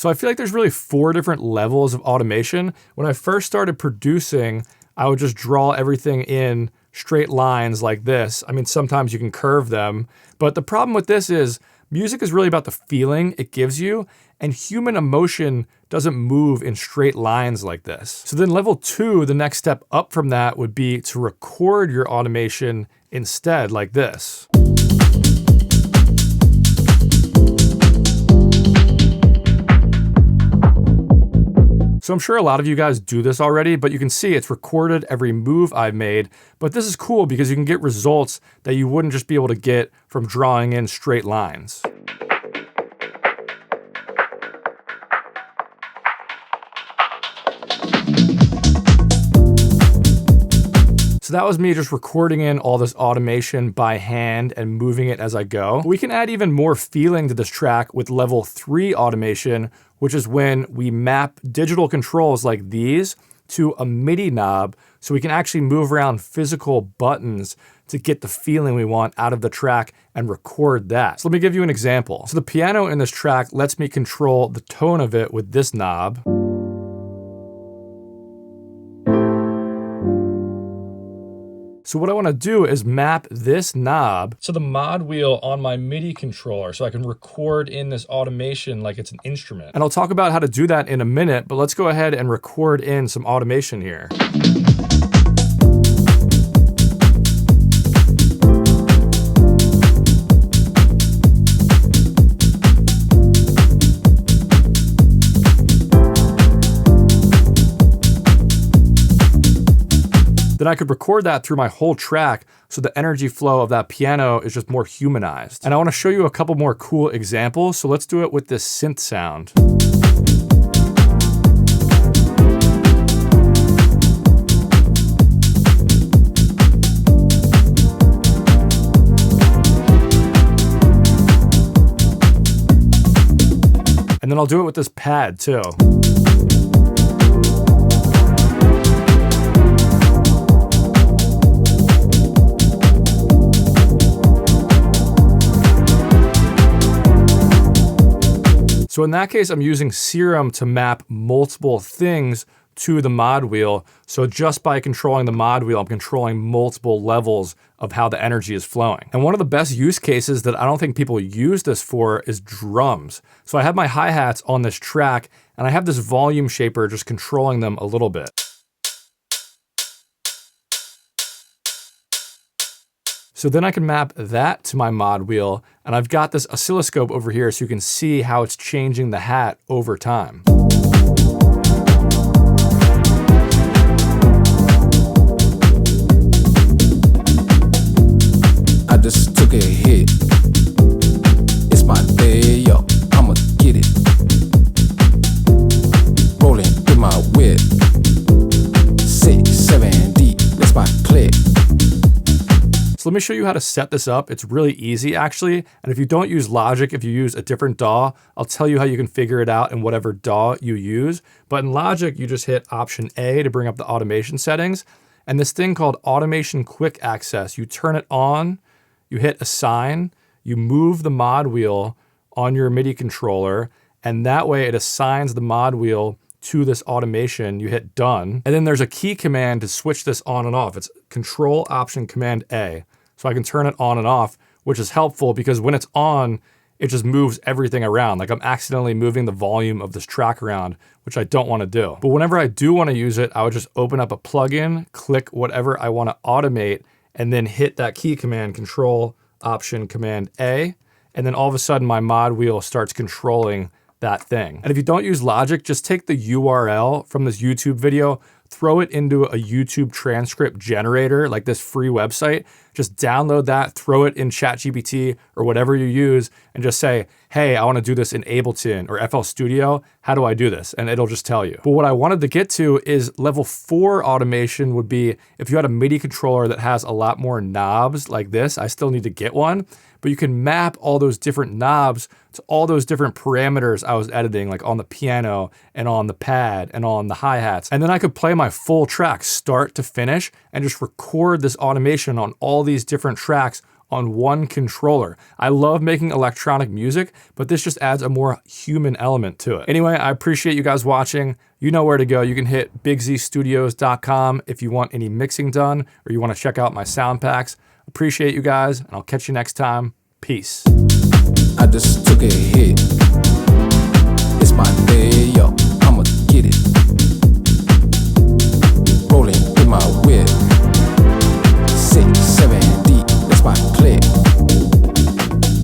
So I feel like there's really 4 different levels of automation. When I first started producing, I would just draw everything in straight lines like this. I mean, sometimes you can curve them, but the problem with this is music is really about the feeling it gives you, and human emotion doesn't move in straight lines like this. So then level 2, the next step up from that would be to record your automation instead like this. So I'm sure a lot of you guys do this already, but you can see it's recorded every move I've made. But this is cool because you can get results that you wouldn't just be able to get from drawing in straight lines. So that was me just recording in all this automation by hand and moving it as I go. We can add even more feeling to this track with level 3 automation, which is when we map digital controls like these to a MIDI knob so we can actually move around physical buttons to get the feeling we want out of the track and record that. So let me give you an example. So the piano in this track lets me control the tone of it with this knob. So what I want to do is map this knob to the mod wheel on my MIDI controller so I can record in this automation like it's an instrument. And I'll talk about how to do that in a minute, but let's go ahead and record in some automation here. Then I could record that through my whole track so the energy flow of that piano is just more humanized. And I want to show you a couple more cool examples, so let's do it with this synth sound. And then I'll do it with this pad too. So in that case, I'm using Serum to map multiple things to the mod wheel. So just by controlling the mod wheel, I'm controlling multiple levels of how the energy is flowing. And one of the best use cases that I don't think people use this for is drums. So I have my hi-hats on this track and I have this volume shaper just controlling them a little bit. So then I can map that to my mod wheel, and I've got this oscilloscope over here so you can see how it's changing the hat over time. I just took a hit. It's my day, yo, I'ma get it. Rolling in my whip. 6, 7 deep, that's my click. So let me show you how to set this up. It's really easy actually. And if you don't use Logic, if you use a different DAW, I'll tell you how you can figure it out in whatever DAW you use. But in Logic, you just hit Option A to bring up the automation settings. And this thing called Automation Quick Access, you turn it on, you hit Assign, you move the mod wheel on your MIDI controller, and that way it assigns the mod wheel to this automation. You hit Done. And then there's a key command to switch this on and off. It's Control Option Command A. So I can turn it on and off, which is helpful because when it's on, it just moves everything around. Like I'm accidentally moving the volume of this track around, which I don't want to do. But whenever I do want to use it, I would just open up a plugin, click whatever I want to automate, and then hit that key command, Control Option Command A. And then all of a sudden my mod wheel starts controlling that thing. And if you don't use Logic, just take the URL from this YouTube video, throw it into a YouTube transcript generator, like this free website. Just download that, throw it in ChatGPT or whatever you use, and just say, hey, I want to do this in Ableton or FL Studio. How do I do this? And it'll just tell you. But what I wanted to get to is level 4 automation would be if you had a MIDI controller that has a lot more knobs like this. I still need to get one, but you can map all those different knobs to all those different parameters I was editing, like on the piano and on the pad and on the hi-hats. And then I could play my full track start to finish and just record this automation on all these different tracks on one controller. I love making electronic music, but this just adds a more human element to it. Anyway, I appreciate you guys watching. You know where to go. You can hit bigzstudios.com if you want any mixing done or you want to check out my sound packs. Appreciate you guys, and I'll catch you next time. Peace. I just took a